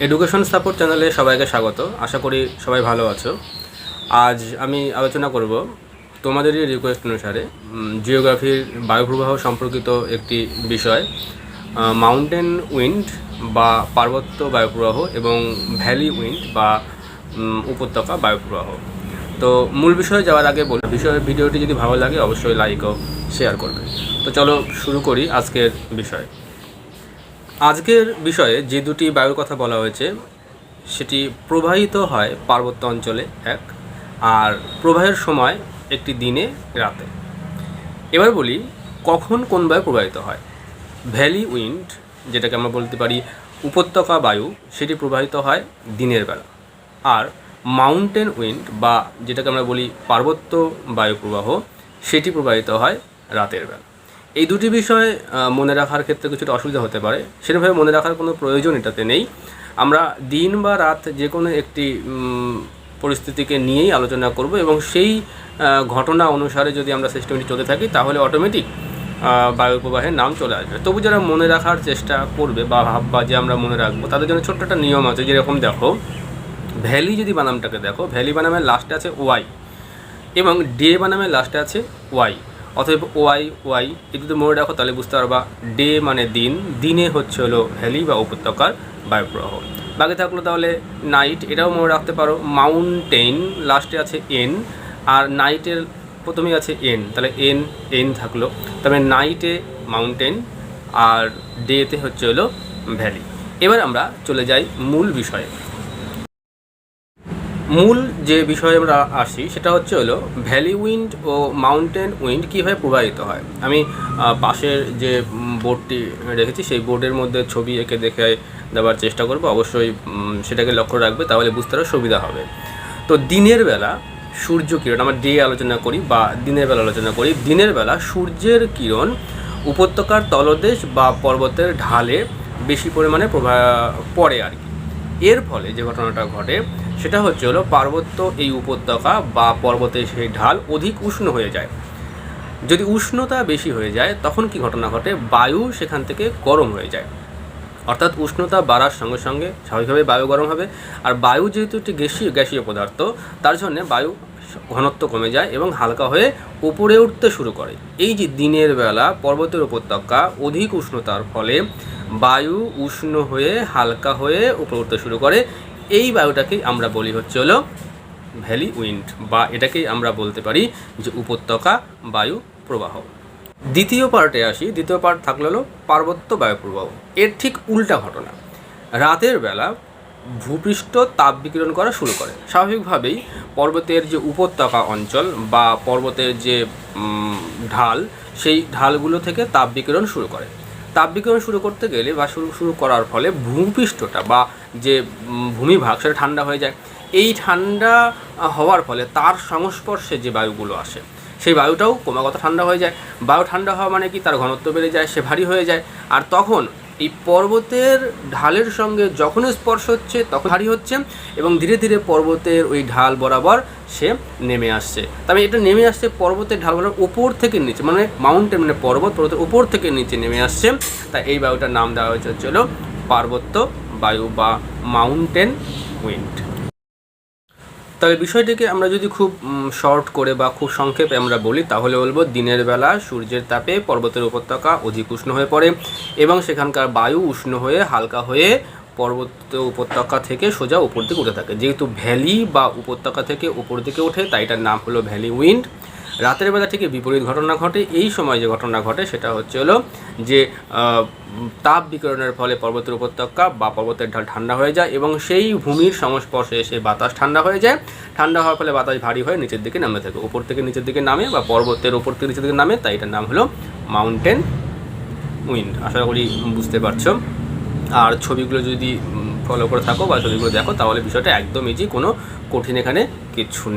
Education support চ্যানেলে সবাইকে স্বাগত। আশা করি সবাই ভালো আছো। আজ আমি আলোচনা করব তোমাদেরই রিকোয়েস্ট অনুসারে জিওগ্রাফির বায়ুপ্রবাহ সম্পর্কিত একটি বিষয়, মাউন্টেন উইন্ড বা পার্বত্য বায়ুপ্রবাহ এবং ভ্যালি উইন্ড বা উপত্যকা বায়ুপ্রবাহ। তো মূল বিষয়ে যাওয়ার আগে বলি, ভিডিওটি যদি ভালো লাগে অবশ্যই লাইক ও শেয়ার করবে। তো চলো শুরু করি আজকের বিষয়। আজকের বিষয়ে যে দুটি বায়ুর কথা বলা হয়েছে সেটি প্রবাহিত হয় পার্বত্য অঞ্চলে এক, আর প্রবাহের সময় একটি দিনে রাতে। এবার বলি কখন কোন বায়ু প্রবাহিত হয়। ভ্যালি উইন্ড, যেটাকে আমরা বলতে পারি উপত্যকা বায়ু, সেটি প্রবাহিত হয় দিনের বেলা। আর মাউন্টেন উইন্ড বা যেটাকে আমরা বলি পার্বত্য বায়ু প্রবাহ, সেটি প্রবাহিত হয় রাতের বেলা। এই দুটি বিষয় মনে রাখার ক্ষেত্রে কিছুটা অসুবিধা হতে পারে, সেভাবে মনে রাখার কোনো প্রয়োজন এটাতে নেই। আমরা দিন বা রাত যে কোনো একটি পরিস্থিতিকে নিয়েই আলোচনা করব এবং সেই ঘটনা অনুসারে যদি আমরা সিস্টেমটি চলতে থাকি তাহলে অটোমেটিক বায়ু প্রবাহের নাম চলে আসবে। তবু যারা মনে রাখার চেষ্টা করবে বা ভাববা যে আমরা মনে রাখবো, তাদের জন্য ছোট্ট একটা নিয়ম আছে। যেরকম দেখো, ভ্যালি যদি বানামটাকে দেখো, ভ্যালি বানামের লাস্টে আছে ওয়াই এবং ডে বানামের লাস্টে আছে ওয়াই, অথবা ওয়াই ওয়াই। এই যদি মনে রাখো তাহলে বুঝতে পারবা ডে মানে দিন, দিনে হচ্ছে হলো ভ্যালি বা উপত্যকার বায়ুপ্রবাহ। বাকি থাকলো তাহলে নাইট, এটাও মনে রাখতে পারো। মাউন্টেন লাস্টে আছে এন, আর নাইটের প্রথমেই আছে এন, তাহলে এন থাকলো। তবে নাইটে মাউন্টেন আর ডেতে হচ্ছে হলো ভ্যালি। এবার আমরা চলে যাই মূল বিষয়ে। মূল যে বিষয়ে আমরা আসি সেটা হচ্ছে হলো ভ্যালি উইন্ড ও মাউন্টেন উইন্ড কীভাবে প্রবাহিত হয়। আমি পাশের যে বোর্ডটি রেখেছি সেই বোর্ডের মধ্যে ছবি এঁকে দেখে দেওয়ার চেষ্টা করব। অবশ্যই সেটাকে লক্ষ্য রাখবে, তাহলে বুঝতে আরও সুবিধা হবে। তো দিনের বেলা সূর্য কিরণ, আমরা ডে আলোচনা করি বা দিনের বেলা আলোচনা করি। দিনের বেলা সূর্যের কিরণ উপত্যকার তলদেশ বা পর্বতের ঢালে বেশি পরিমাণে পড়ে আর কি। এর ফলে যে ঘটনাটা ঘটে সেটা হচ্ছে হলো পার্বত্য এই উপত্যকা বা পর্বতের সেই ঢাল অধিক উষ্ণ হয়ে যায়। যদি উষ্ণতা বেশি হয়ে যায় তখন কি ঘটনা ঘটে, বায়ু সেখান থেকে গরম হয়ে যায়। অর্থাৎ উষ্ণতা বাড়ার সঙ্গে সঙ্গে স্বাভাবিকভাবে বায়ু গরম হবে। আর বায়ু যেহেতু একটি গ্যাসীয় পদার্থ, তার জন্যে বায়ু ঘনত্ব কমে যায় এবং হালকা হয়ে উপরে উঠতে শুরু করে। এই যে দিনের বেলা পর্বতের উপত্যকা অধিক উষ্ণতার ফলে বায়ু উষ্ণ হয়ে হালকা হয়ে উপরে উঠতে শুরু করে, এই বায়ুটাকেই আমরা বলি হচ্ছে হলো ভ্যালি উইন্ড, বা এটাকেই আমরা বলতে পারি যে উপত্যকা বায়ু প্রবাহ। দ্বিতীয় পার্টে আসি। দ্বিতীয় পার্ট থাকলে হলো পার্বত্য বায়ু প্রবাহ। এর ঠিক উল্টা ঘটনা। রাতের বেলা ভূপৃষ্ঠ তাপ বিকিরণ করা শুরু করে। স্বাভাবিকভাবেই পর্বতের যে উপত্যকা অঞ্চল বা পর্বতের যে ঢাল, সেই ঢালগুলো থেকে তাপ বিকিরণ শুরু করে। তাপ বিকিরণ শুরু করতে গেলে বা শুরু করার ফলে ভূপৃষ্ঠটা বা যে ভূমিভাগ সেটা ঠান্ডা হয়ে যায়। এই ঠান্ডা হওয়ার ফলে তার সংস্পর্শে যে বায়ুগুলো আসে সেই বায়ুটাও ক্রমাগত ঠান্ডা হয়ে যায়। বায়ু ঠান্ডা হওয়া মানে কি, তার ঘনত্ব বেড়ে যায়, সে ভারী হয়ে যায়। আর তখন এই পর্বতের ঢালের সঙ্গে যখন স্পর্শ হচ্ছে তখন ভারী হচ্ছে এবং ধীরে ধীরে পর্বতের ওই ঢাল বরাবর সে নেমে আসছে। তবে এটা নেমে আসছে পর্বতের ঢাল বরাবর উপর থেকে নিচে, মানে মাউন্টেন মানে পর্বতের উপর থেকে নিচে নেমে আসছে। তাই এই বায়ুটার নাম দেওয়া হয়েছে হচ্ছিল পার্বত্য বায়ু বা মাউন্টেন উইন্ড। তবে বিষয়টিকে আমরা যদি খুব শর্ট করে বা খুব সংক্ষেপে আমরা বলি তাহলে বলবো দিনের বেলা সূর্যের তাপে পর্বতের উপত্যকা অধিক উষ্ণ হয়ে পড়ে এবং সেখানকার বায়ু উষ্ণ হয়ে হালকা হয়ে পর্বত উপত্যকা থেকে সোজা উপর দিকে উঠে থাকে। যেহেতু ভ্যালি বা উপত্যকা থেকে উপর দিকে ওঠে তাই এটার নাম হলো ভ্যালি উইন্ড। রাতের বেলা থেকে বিপরীত ঘটনা ঘটে। এই সময় যে ঘটনা ঘটে সেটা হচ্ছে হলো যে তাপ বিকিরণের ফলে পর্বতের উপত্যকা বা পর্বতের ঢাল ঠান্ডা হয়ে যায় এবং সেই ভূমির সংস্পর্শে এসে বাতাস ঠান্ডা হয়ে যায়। ঠান্ডা হওয়ার ফলে বাতাস ভারী হয়ে নিচের দিকে নামতে থাকে, উপর থেকে নিচের দিকে নামে বা পর্বতের উপর থেকে নিচের দিকে নামে, তাই এটার নাম হলো মাউন্টেন উইন্ড। আশা করি বুঝতে পারছো। আর ছবিগুলো যদি ফলো করে থাকো বা ছবিগুলো দেখো তাহলে বিষয়টা একদম ইজি, কোনো কঠিন এখানে কিচ্ছু নেই।